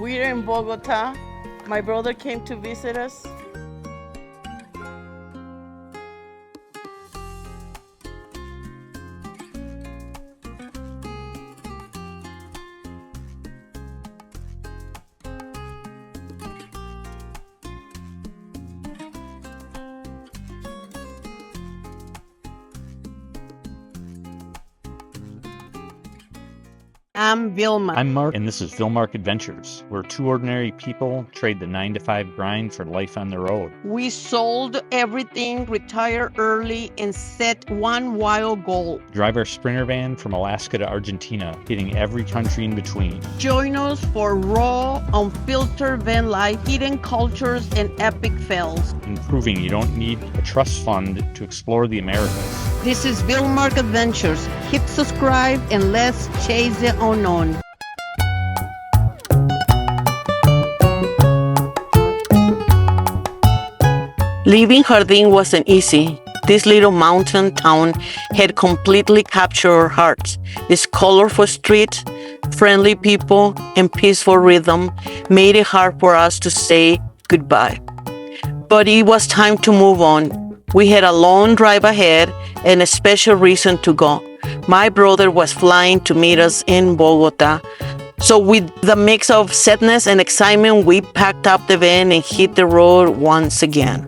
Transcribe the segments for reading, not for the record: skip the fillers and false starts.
We're in Bogotá. My brother came to visit us. I'm Vilma. I'm Mark, and this is Vilmark Adventures, where two ordinary people trade the 9-to-5 grind for life on the road. We sold everything, retired early, and set one wild goal. Drive our Sprinter van from Alaska to Argentina, hitting every country in between. Join us for raw, unfiltered van life, hidden cultures, and epic fails. And proving you don't need a trust fund to explore the Americas. This is Vilmark Adventures. Hit subscribe and let's chase the unknown. Leaving Jardín wasn't easy. This little mountain town had completely captured our hearts. Its colorful streets, friendly people, and peaceful rhythm made it hard for us to say goodbye. But it was time to move on. We had a long drive ahead and a special reason to go. My brother was flying to meet us in Bogotá. So with the mix of sadness and excitement, we packed up the van and hit the road once again.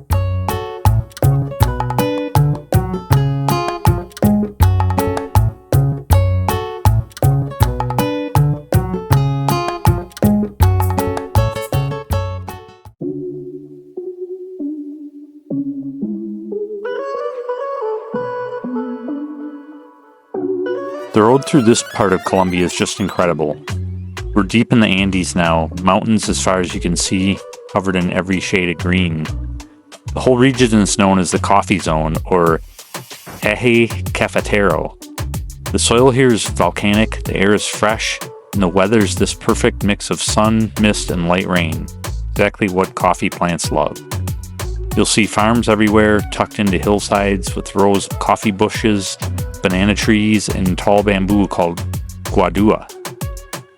The road through this part of Colombia is just incredible. We're deep in the Andes now, mountains as far as you can see, covered in every shade of green. The whole region is known as the coffee zone, or Eje Cafetero. The soil here is volcanic, the air is fresh, and the weather's this perfect mix of sun, mist, and light rain. Exactly what coffee plants love. You'll see farms everywhere, tucked into hillsides with rows of coffee bushes, banana trees, and tall bamboo called guadua.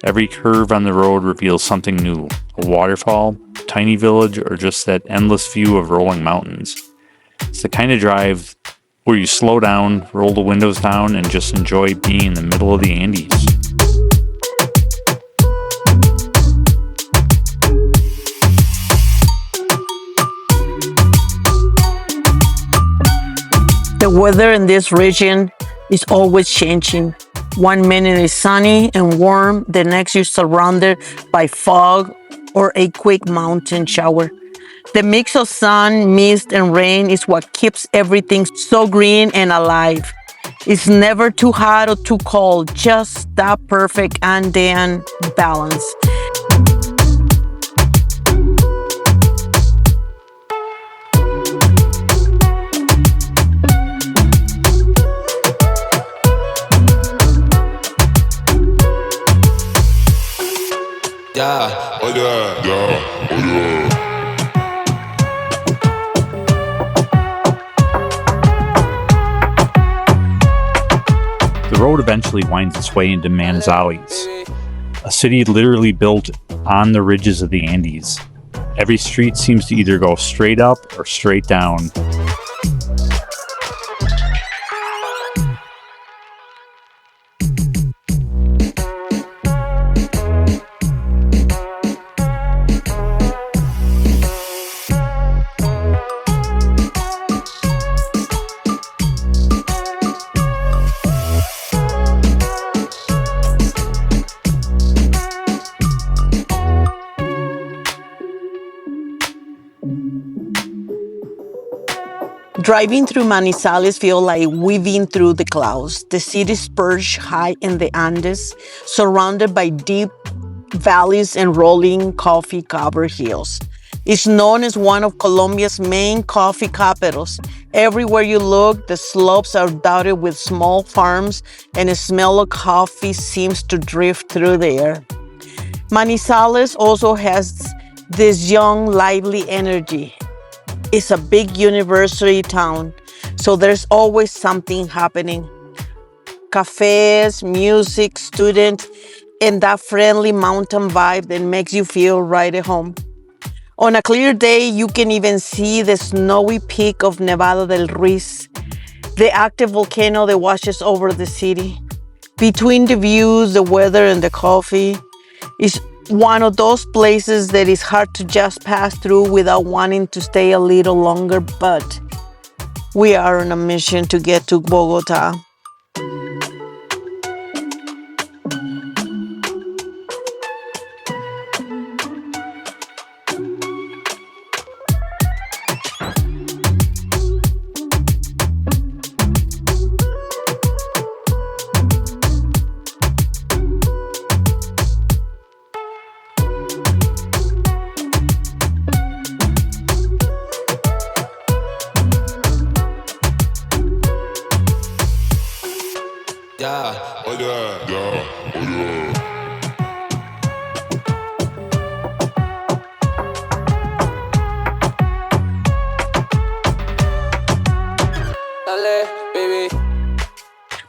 Every curve on the road reveals something new, a waterfall, tiny village, or just that endless view of rolling mountains. It's the kind of drive where you slow down, roll the windows down, and just enjoy being in the middle of the Andes. The weather in this region is always changing. 1 minute is sunny and warm, the next you're surrounded by fog or a quick mountain shower. The mix of sun, mist, and rain is what keeps everything so green and alive. It's never too hot or too cold, just that perfect Andean balance. Yeah, oh yeah, yeah, oh yeah. The road eventually winds its way into Manizales, a city literally built on the ridges of the Andes. Every street seems to either go straight up or straight down. Driving through Manizales feels like weaving through the clouds. The city is perched high in the Andes, surrounded by deep valleys and rolling coffee-covered hills. It's known as one of Colombia's main coffee capitals. Everywhere you look, the slopes are dotted with small farms, and the smell of coffee seems to drift through the air. Manizales also has this young, lively energy. It's a big university town, so there's always something happening. Cafes, music, students, and that friendly mountain vibe that makes you feel right at home. On a clear day, you can even see the snowy peak of Nevada del Ruiz, the active volcano that washes over the city. Between the views, the weather, and the coffee, is one of those places that is hard to just pass through without wanting to stay a little longer, but we are on a mission to get to Bogotá.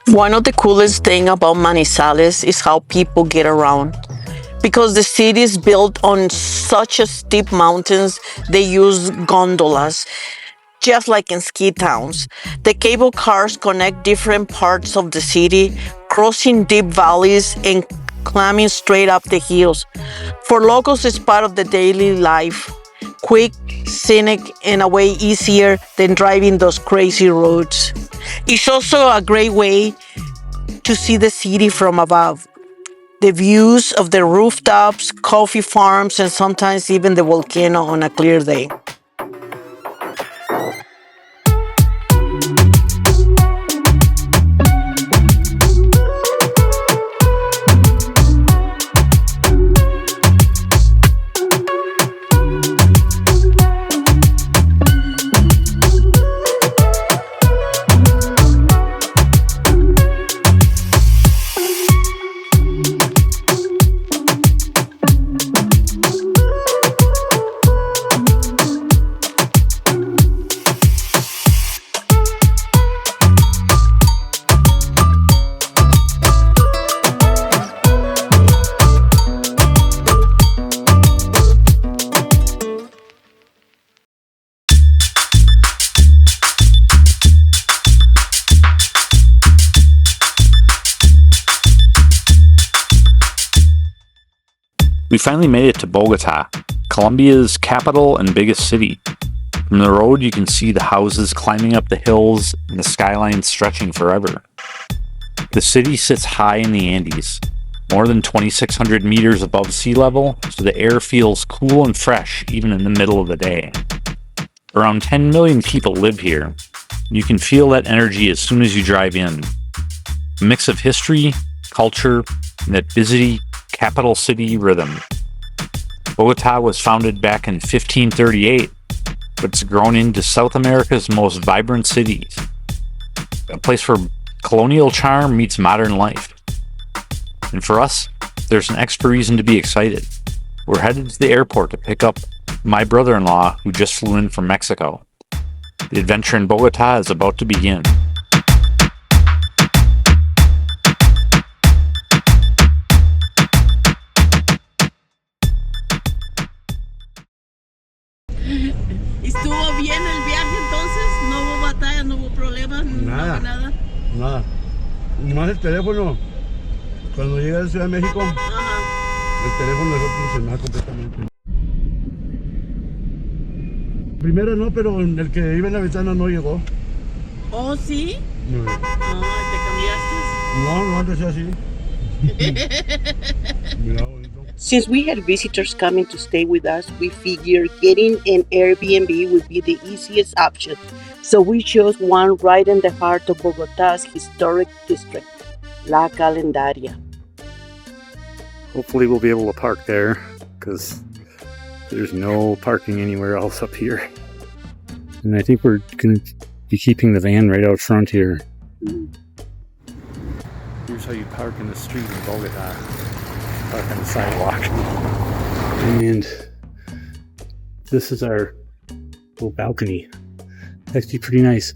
One of the coolest things about Manizales is how people get around. Because the city is built on such a steep mountains, they use gondolas, just like in ski towns. The cable cars connect different parts of the city, crossing deep valleys and climbing straight up the hills. For locals, it's part of the daily life. Quick, scenic, and a way easier than driving those crazy roads. It's also a great way to see the city from above. The views of the rooftops, coffee farms, and sometimes even the volcano on a clear day. We finally made it to Bogotá, Colombia's capital and biggest city. From the road, you can see the houses climbing up the hills and the skyline stretching forever. The city sits high in the Andes, more than 2,600 meters above sea level, so the air feels cool and fresh even in the middle of the day. Around 10 million people live here. You can feel that energy as soon as you drive in. A mix of history, culture, and that busy capital city rhythm. Bogotá was founded back in 1538, but it's grown into South America's most vibrant cities. A place where colonial charm meets modern life. And for us, there's an extra reason to be excited. We're headed to the airport to pick up my brother-in-law who just flew in from Mexico. The adventure in Bogotá is about to begin. ¿Estuvo bien el viaje entonces? ¿No hubo batalla, no hubo problemas? Nada. No hubo nada. Nada. Nomás el teléfono, cuando llegué a Ciudad de México, el teléfono dejó de funcionar completamente. Primero no, pero el que iba en la ventana no llegó. ¿Oh, sí? No, ¿Te cambiaste? no antes así. Mira, bonito. Since we had visitors coming to stay with us, we figured getting an Airbnb would be the easiest option. So we chose one right in the heart of Bogotá's historic district, La Candelaria. Hopefully we'll be able to park there, because there's no parking anywhere else up here. And I think we're going to be keeping the van right out front here. Here's how you park in the street in Bogotá. Park on the sidewalk. And this is our little balcony. Actually pretty nice.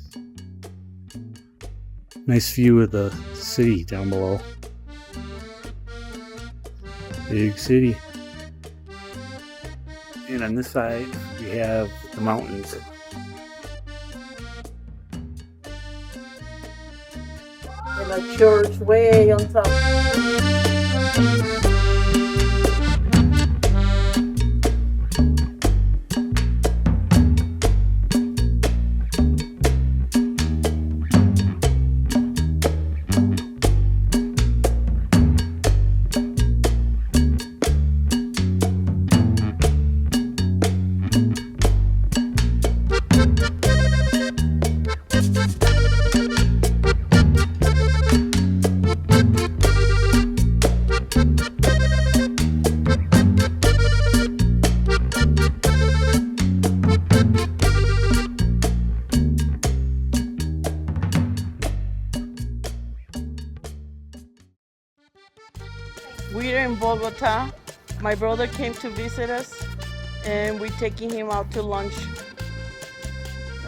Nice view of the city down below. Big city. And on this side, we have the mountains. And a church way on top. We're in Bogotá. My brother came to visit us, and we're taking him out to lunch.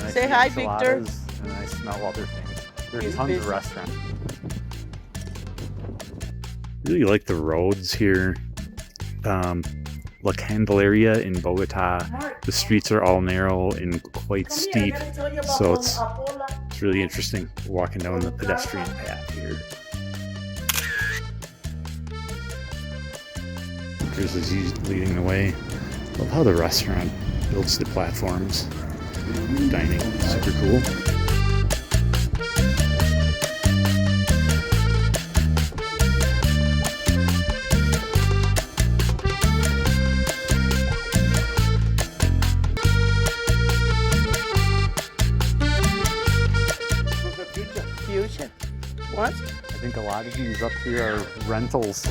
Say hi, Victor. And I smell other things. There's He's tons busy. of restaurants. Really like the roads here. La Candelaria in Bogotá. The streets are all narrow and quite steep, so it's really interesting walking down the pedestrian path here. Chris is leading the way. Love how the restaurant builds the platforms. Dining, super cool. Future. What? I think a lot of these up here are rentals.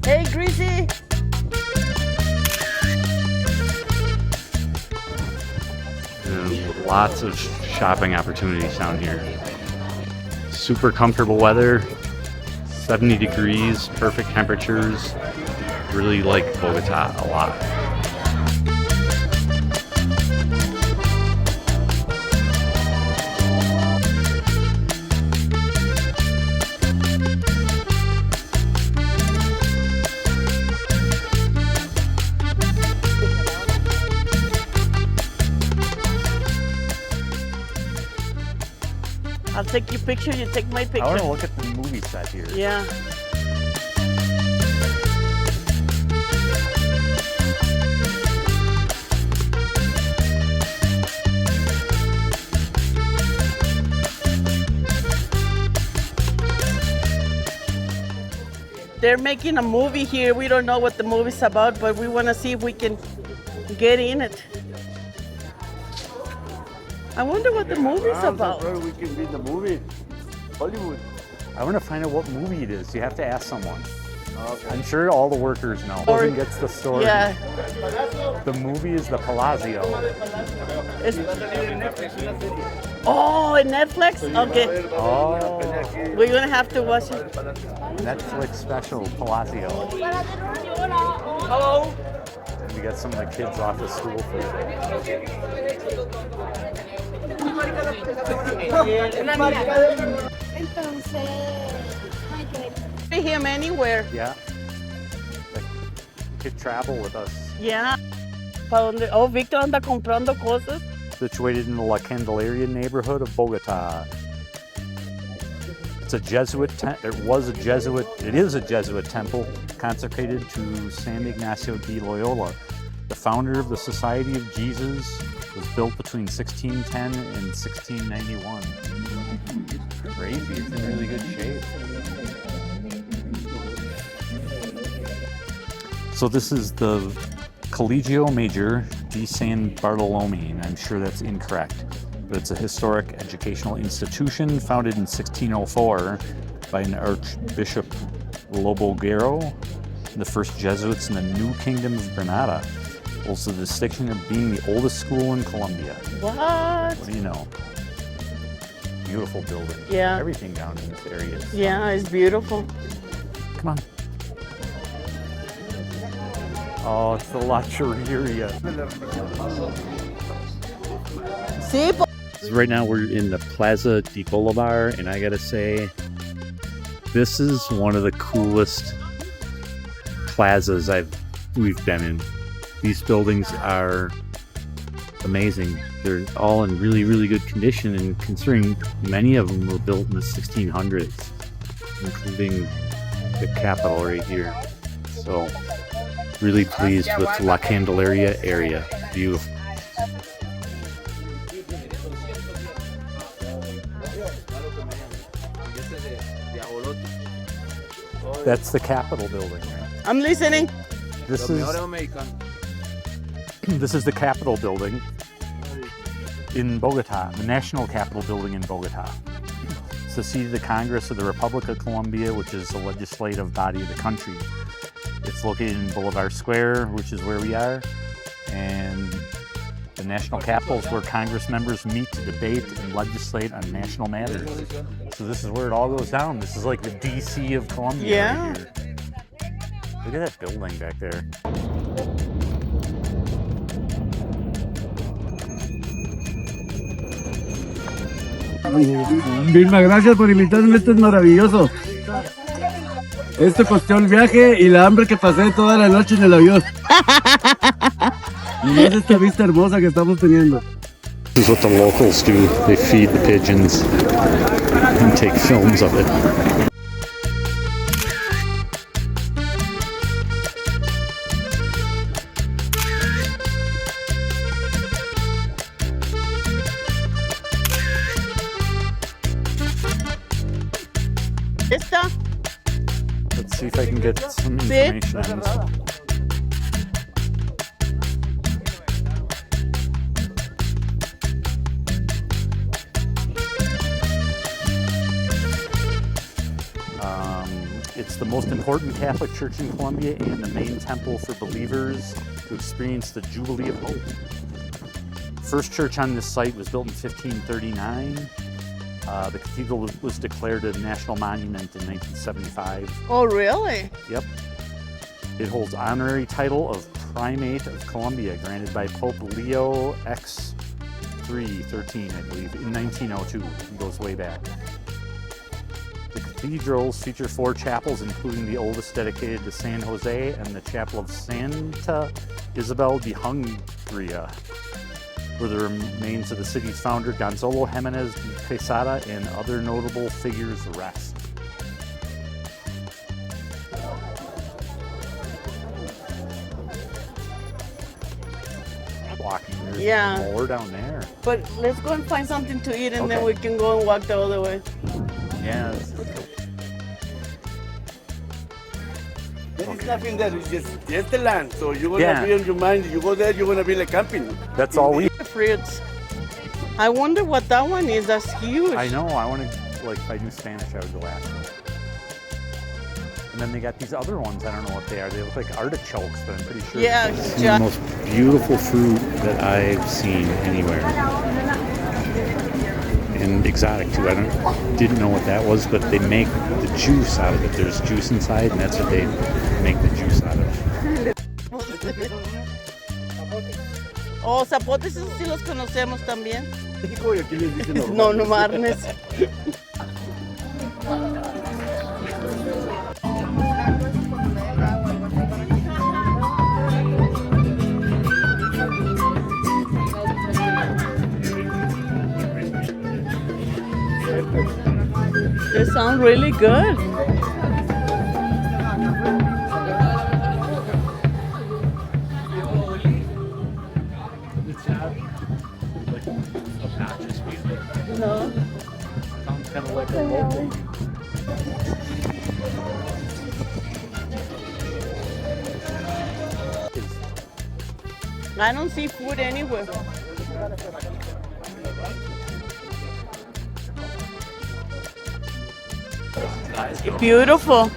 Hey, Greasy. And lots of shopping opportunities down here. Super comfortable weather, 70 degrees, perfect temperatures. Really like Bogotá a lot. I'll take your picture, you take my I picture. want to look at the movie set here. Yeah. They're making a movie here. We don't know what the movie's about, but we want to see if we can get in it. I wonder what the movie's about. We can be in the movie. Hollywood. I want to find out what movie it is. You have to ask someone. I'm sure all the workers know. Or- Who gets the story? Yeah. The movie is The Palazzo. It's... Oh, in Netflix? Okay. Oh, We're going to have to watch it. Netflix special, Palazzo. Hello. We got some of the kids off of school for See him anywhere. Yeah. Like, you could travel with us. Yeah. ¿Pa dónde? Oh, Victor anda comprando cosas. Situated in the La Candelaria neighborhood of Bogotá. It's a Jesuit. It is a Jesuit temple consecrated to San Ignacio de Loyola, the founder of the Society of Jesus. Was built between 1610 and 1691. Crazy! It's in really good shape. So this is the Collegio Major di San Bartolome, and I'm sure that's incorrect, but it's a historic educational institution founded in 1604 by an Archbishop Lobogero, the first Jesuits in the New Kingdom of Granada. Also the distinction of being the oldest school in Colombia. What? What do you know? Beautiful building. Yeah. Everything down in this area is Yeah, it's beautiful. Come on. Oh, it's the La Churreria. Sí, Right now we're in the Plaza de Bolivar, and I gotta say, this is one of the coolest plazas we've been in. These buildings are amazing. They're all in really, really good condition, and considering many of them were built in the 1600s, including the Capitol right here. So, really pleased with La Candelaria area. Beautiful. That's the Capitol building, right? I'm listening. This is the Capitol building in Bogotá, the National Capitol building in Bogotá. It's the seat of the Congress of the Republic of Colombia, which is the legislative body of the country. It's located in Bolivar Square, which is where we are, and the National Capitol is where Congress members meet to debate and legislate on national matters. So this is where it all goes down. This is like the DC of Colombia right here. Look at that building back there. Vilma, gracias por invitarme, esto es maravilloso. Esto costó el viaje y la hambre que pasé toda la noche en el avión. Y más esta vista hermosa que estamos teniendo. This is what the locals do. They feed the pigeons and take films of it. Esta. Let's see if I can get some information on this one. It's the most important Catholic church in Colombia and the main temple for believers to experience the Jubilee of Hope. First church on this site was built in 1539. The cathedral was declared a national monument in 1975. Oh, really? Yep. It holds honorary title of Primate of Colombia, granted by Pope Leo X13, I believe, in 1902. It goes way back. The cathedrals feature 4 chapels, including the oldest dedicated to San Jose and the Chapel of Santa Isabel de Hungría, where the remains of the city's founder Gonzalo Jimenez de Quesada and other notable figures rest. Walking, there's more down there. But let's go and find something to eat and then Okay. we can go and walk the other way. Yeah. There is nothing there, it's just the land. So you're gonna be on your mind, you go there, you're gonna be like camping. That's all we. Fruits. I wonder what that one is. That's huge. I know. I want to, like, if I knew Spanish, I would go ask them. And then they got these other ones. I don't know what they are. They look like artichokes, but I'm pretty sure. Yeah, It's the most beautiful fruit that I've seen anywhere. And exotic too. I didn't know what that was, but they make the juice out of it. There's juice inside, and that's what they make the juice out of. Oh, zapotes, esos sí los conocemos también. México y aquí les dicen No, no marnes. They sound really good. No. Sounds kind of like a local. I don't see food anywhere. Beautiful.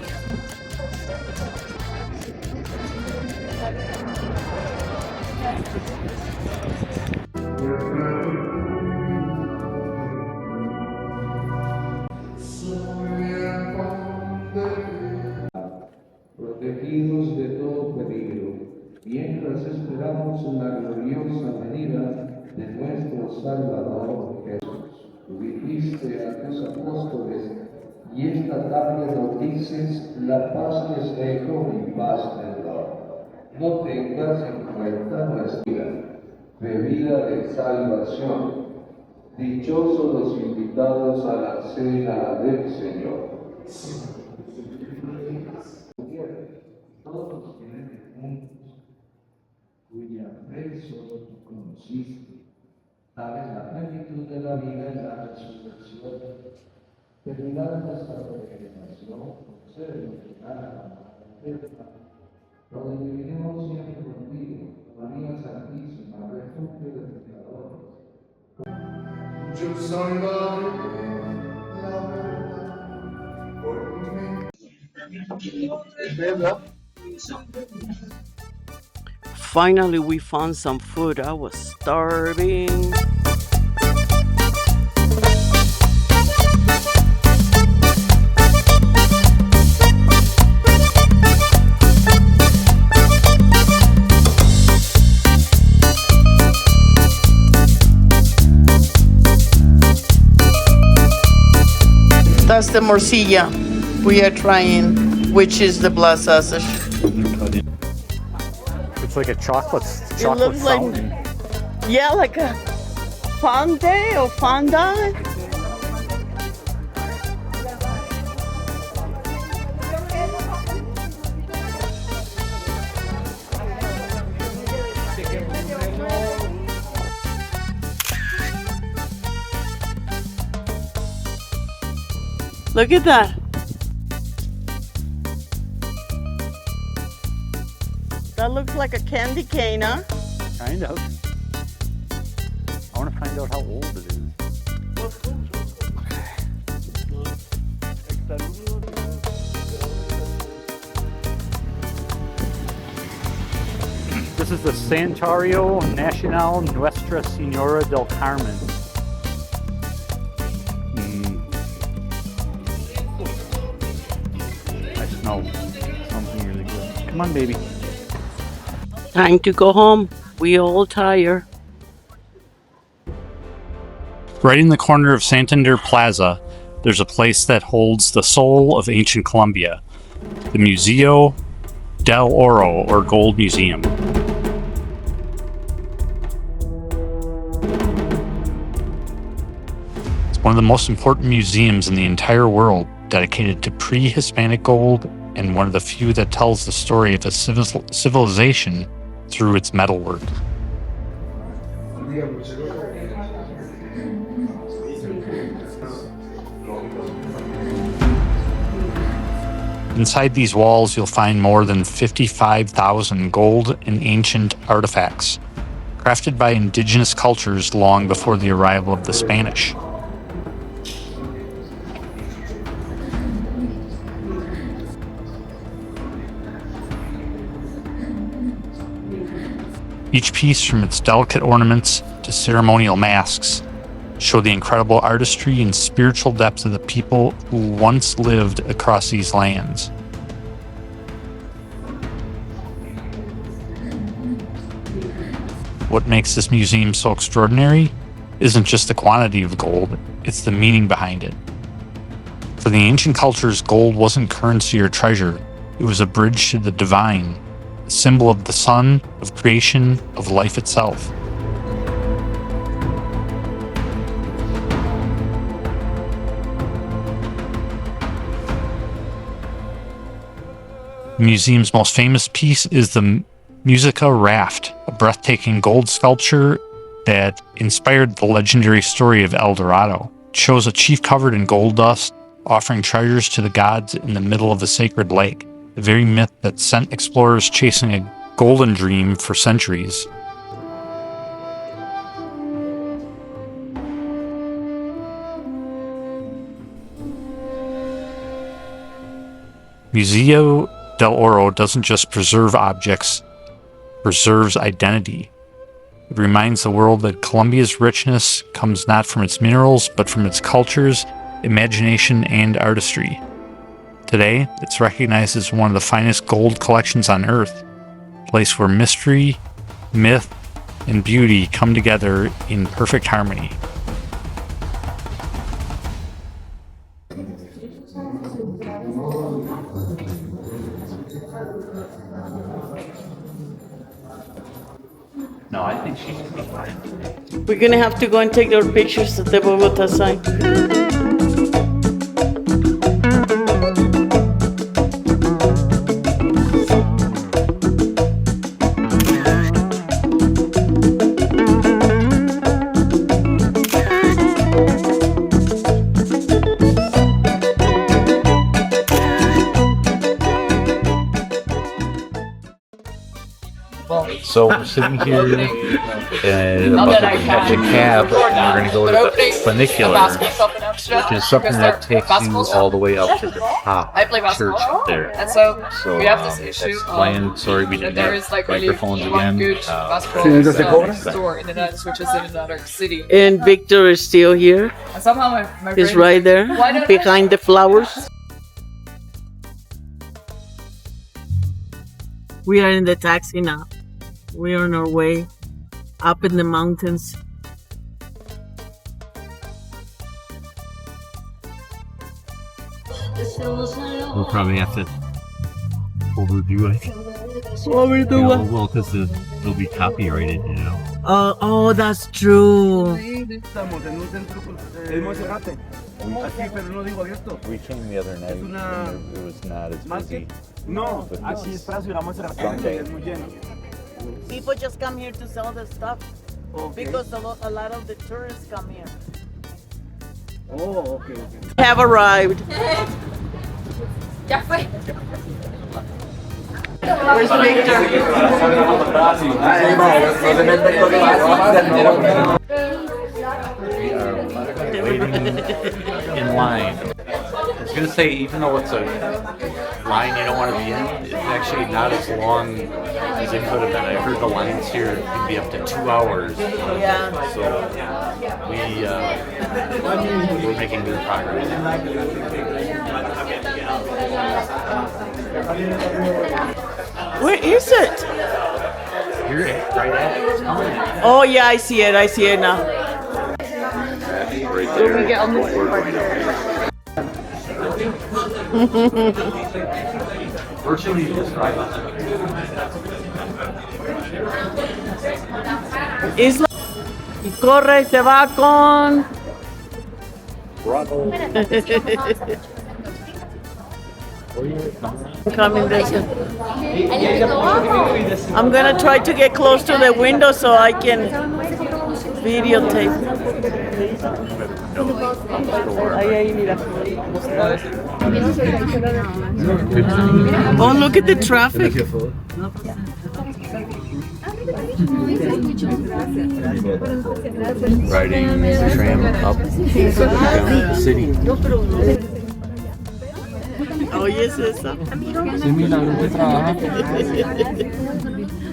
Protegidos de todo peligro mientras esperamos la gloriosa venida de nuestro Salvador Jesús. Tú dijiste a tus apóstoles, y esta tarde nos dices, la paz les dejo, mi paz les doy. No tengas en cuenta nuestra vida, bebida de salvación. Dichosos los invitados a la cena del Señor. Todos tienen juntos, cuya preso tú conociste, dales la plenitud de la vida en la resurrección, terminar nuestra peregrinación, concédenos llegar a la eterna, donde viviremos siempre contigo, María Santísima, refugio de pecadores. Yo soy la verdad, por Finally, we found some food. I was starving. That's the morcilla we are trying, which is the blood sausage. It's like a chocolate looks like- fountain. Yeah, like a fondant or fondant. Look at that. That looks like a candy cane, huh? Kind of. I want to find out how old it is. This is the Santuario Nacional Nuestra Señora del Carmen. I smell something really good. Come on, baby. Time to go home. We all tired. Right in the corner of Santander Plaza, there's a place that holds the soul of ancient Colombia, the Museo del Oro, or Gold Museum. It's one of the most important museums in the entire world, dedicated to pre-Hispanic gold, and one of the few that tells the story of a civilization through its metalwork. Inside these walls, you'll find more than 55,000 gold and ancient artifacts, crafted by indigenous cultures long before the arrival of the Spanish. Each piece, from its delicate ornaments to ceremonial masks, show the incredible artistry and spiritual depth of the people who once lived across these lands. What makes this museum so extraordinary isn't just the quantity of gold, it's the meaning behind it. For the ancient cultures, gold wasn't currency or treasure, it was a bridge to the divine, a symbol of the sun, of creation, of life itself. The museum's most famous piece is the Musica Raft, a breathtaking gold sculpture that inspired the legendary story of El Dorado. It shows a chief covered in gold dust, offering treasures to the gods in the middle of a sacred lake, the very myth that sent explorers chasing a golden dream for centuries. Museo del Oro doesn't just preserve objects, it preserves identity. It reminds the world that Colombia's richness comes not from its minerals, but from its cultures, imagination, and artistry. Today, it's recognized as one of the finest gold collections on Earth, place where mystery, myth, and beauty come together in perfect harmony. No, I think she should be fine. We're gonna have to go and take our pictures at the Bogotá sign. So we're sitting here and about to catch a cab, and we're going to go to the funicular, which is something that takes you all the way up to the top church there. And so we have this That's issue explained. Sorry, we that didn't there have is like really microphones one again. good basketball store in another, which is in another city. And Victor is still here. And somehow my He's brain right there, why don't behind the flowers. We are in the taxi now. We are on our way up in the mountains. We'll probably have to overdo it. Overdo what? Well, because it'll be copyrighted, you know. Oh, that's true. Estamos en un centro el Monserrate. Así, pero no digo abierto. We came the other night. It was not as Market. No, aquí es Prazo y la Monserrate es muy lleno. People just come here to sell the stuff because a lot of the tourists come here. Oh, okay. Have arrived. Ya fue. Where's Victor? In line. I was gonna say, even though it's a line you don't want to be in, it's actually not as long as it could have been. I heard the lines here can be up to 2 hours. Yeah. So we're making good progress. Where is it? You're right at it. It's coming. Oh yeah, I see it. I see it now. Right there. We get on this part. Virtually just right. Isla. Y corre y se va con. Coming this way. I'm gonna try to get close to the window so I can videotape. Ahí, mira. Oh, look at the traffic. Riding the tram up down the city. Oye, es eso.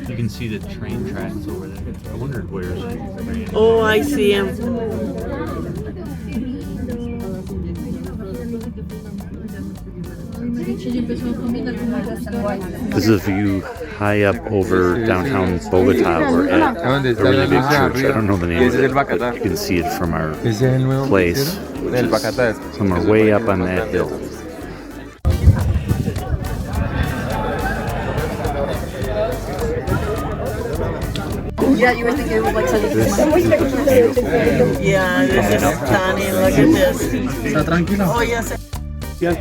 You can see the train tracks over there. I wondered where's the train. Oh, I see him. This is a view high up over downtown Bogotá. We're at a really big church. I don't know the name of it, but you can see it from our place, which is somewhere way up on that hill. Yeah, you were thinking it was like such a This is a beautiful view. Yeah, this is stunning. Look at this. ¿Está tranquila? Oh, yes.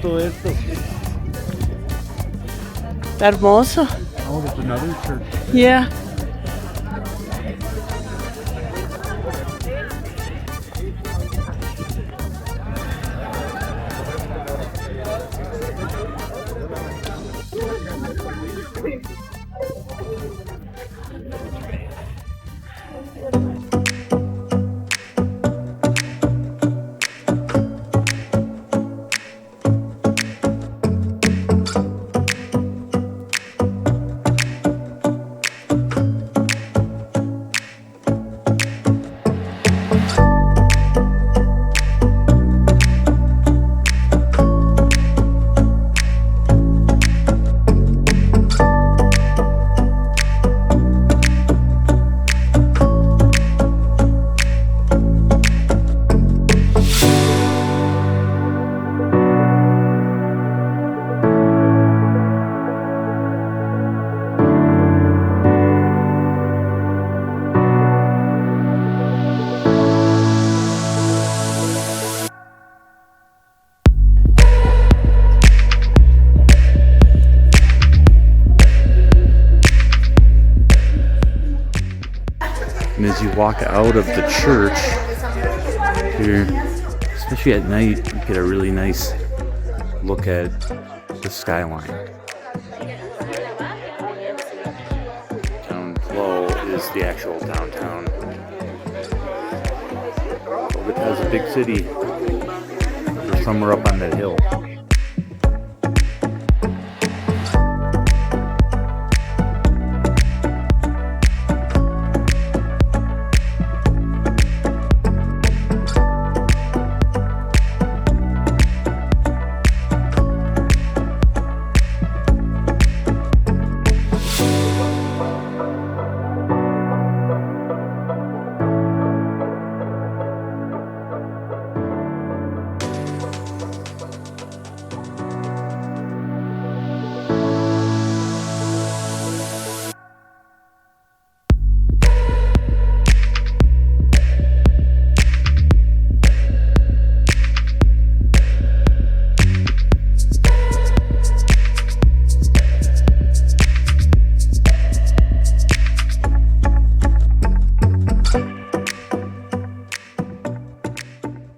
Todo esto. Está hermoso. Oh, there's another church. Yeah. And as you walk out of the church, here, especially at night, you get a really nice look at the skyline. Down below is the actual downtown. Bogotá is a big city. We're somewhere up on that hill.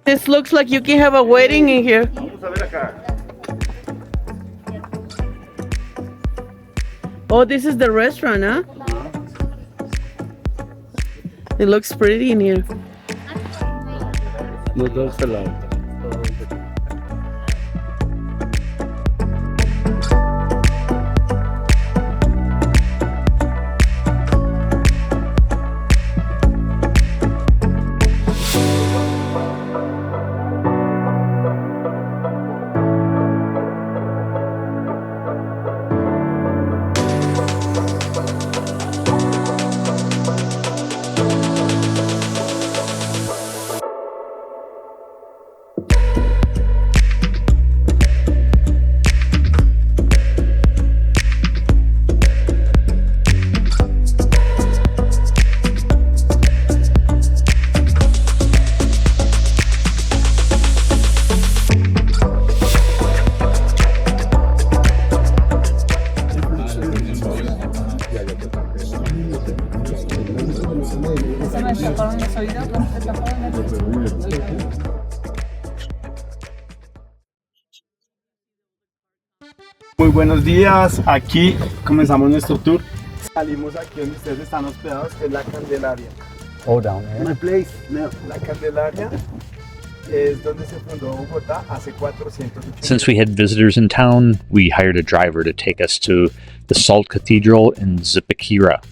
This looks like you can have a wedding in here. Oh, this is the restaurant, huh? It looks pretty in here. Los dos pelados. Muy buenos días, aquí comenzamos nuestro tour. Salimos aquí donde ustedes están hospedados, que es la Candelaria. Oh, down there. My place, no, la Candelaria es donde se fundó Bogotá hace 480. Since we had visitors in town, we hired a driver to take us to the Salt Cathedral in Zipaquirá.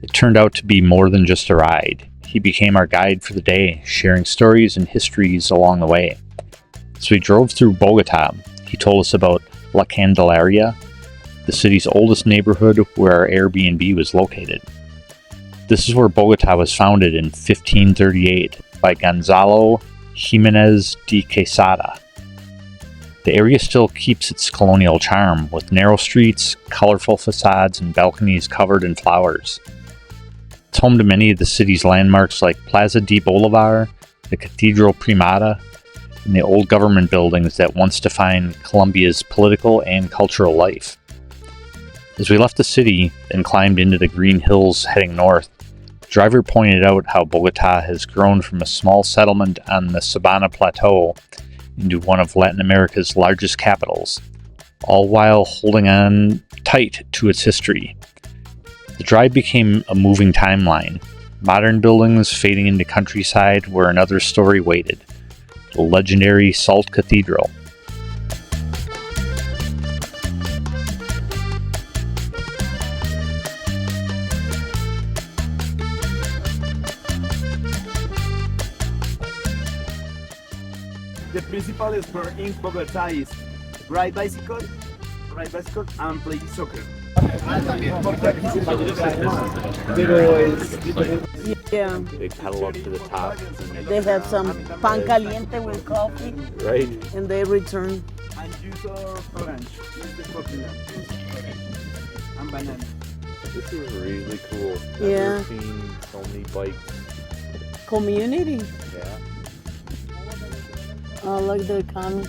It turned out to be more than just a ride. He became our guide for the day, sharing stories and histories along the way. As we drove through Bogotá, he told us about La Candelaria, the city's oldest neighborhood where our Airbnb was located. This is where Bogotá was founded in 1538 by Gonzalo Jimenez de Quesada. The area still keeps its colonial charm, with narrow streets, colorful facades, and balconies covered in flowers. It's home to many of the city's landmarks like Plaza de Bolivar, the Cathedral Primada, and the old government buildings that once defined Colombia's political and cultural life. As we left the city and climbed into the green hills heading north, the driver pointed out how Bogotá has grown from a small settlement on the Sabana Plateau into one of Latin America's largest capitals, all while holding on tight to its history. The drive became a moving timeline, modern buildings fading into countryside where another story waited. The legendary Salt Cathedral. The principal sport in Bogotá is ride bicycle, and play soccer. Yeah, They pedal up to the top. they have some pan caliente with coffee, Right. and they return. And juice of orange is the popular. And banana. This is really cool. Yeah. Never seen so many bikes. Community. Yeah. Oh, look, they're coming.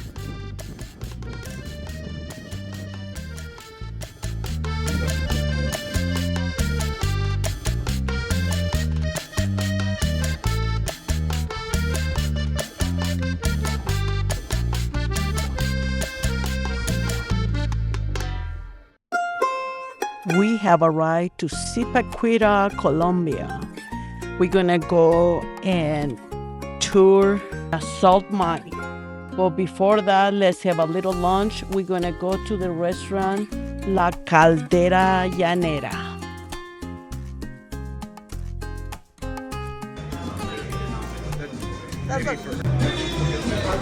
We have arrived to Zipaquirá, Colombia. We're gonna go and tour a salt mine. But before that, let's have a little lunch. We're gonna go to the restaurant La Caldera Llanera.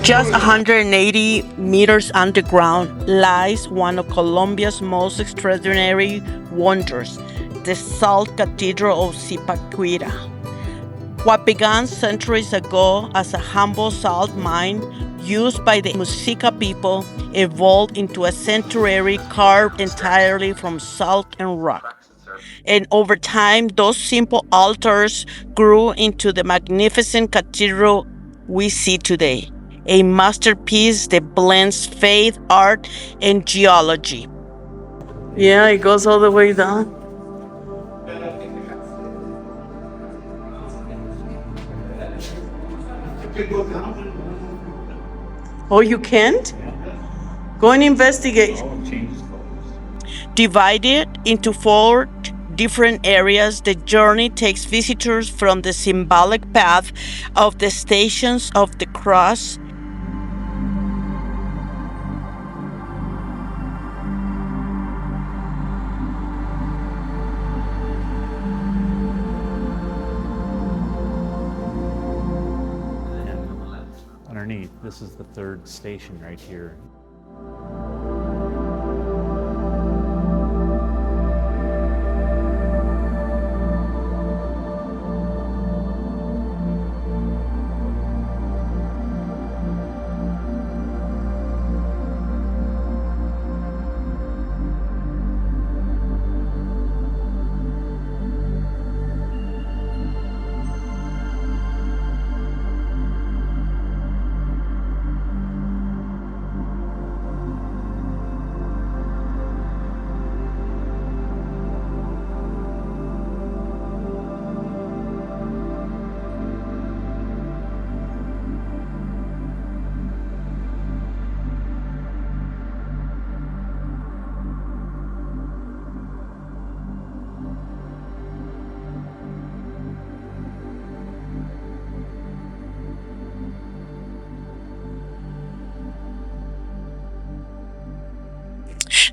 Just 180 meters underground lies one of Colombia's most extraordinary wonders, the Salt Cathedral of Zipaquirá. What began centuries ago as a humble salt mine used by the Muisca people evolved into a sanctuary carved entirely from salt and rock. And over time, those simple altars grew into the magnificent cathedral we see today, a masterpiece that blends faith, art, and geology. Yeah, it goes all the way down. Oh, you can't? Go and investigate. Divided into 4 different areas, the journey takes visitors from the symbolic path of the Stations of the Cross Underneath, this is the 3rd station right here.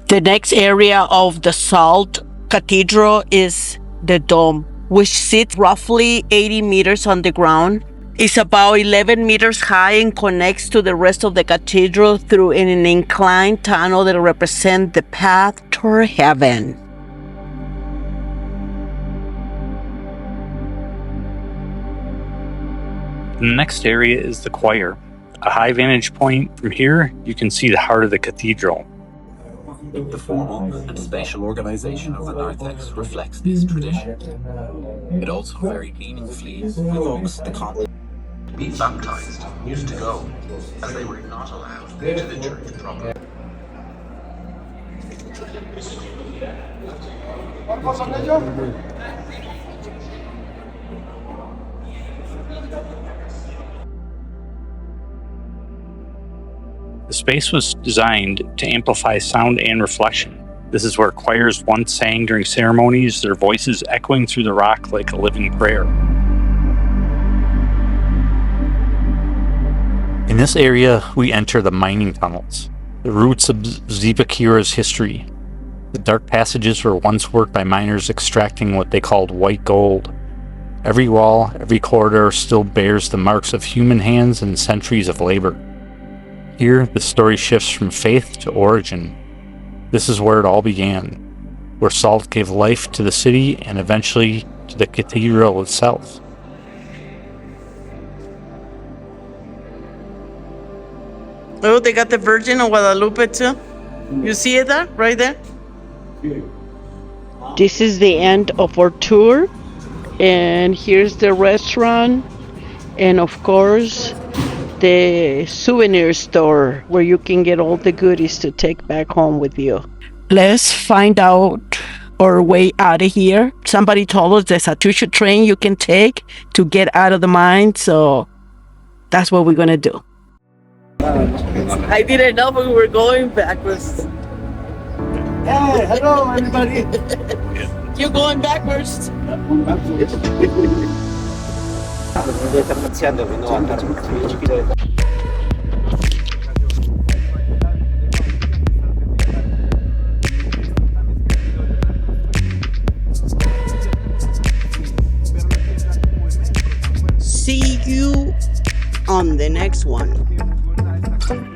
The next area of the Salt Cathedral is the dome, which sits roughly 80 meters on the ground. It's about 11 meters high and connects to the rest of the cathedral through an inclined tunnel that represents the path toward heaven. The next area is the choir. A high vantage point from here, you can see the heart of the cathedral. The formal and spatial organization of the narthex reflects this tradition. It also very meaningfully evokes the concept. Be baptized used to go, as they were not allowed into the church proper. The space was designed to amplify sound and reflection. This is where choirs once sang during ceremonies, their voices echoing through the rock like a living prayer. In this area, we enter the mining tunnels, the roots of Zipaquirā's history. The dark passages were once worked by miners extracting what they called white gold. Every wall, every corridor still bears the marks of human hands and centuries of labor. Here, the story shifts from faith to origin. This is where it all began, where salt gave life to the city and eventually to the cathedral itself. Oh, they got the Virgin of Guadalupe too. You see it there, right there? This is the end of our tour. And here's the restaurant. And of course, the souvenir store where you can get all the goodies to take back home with you. Let's find out our way out of here. Somebody told us there's a tuition train you can take to get out of the mine, so that's what we're gonna do. I didn't know we were going backwards. Hey, hello everybody. You're going backwards. See you on the next one.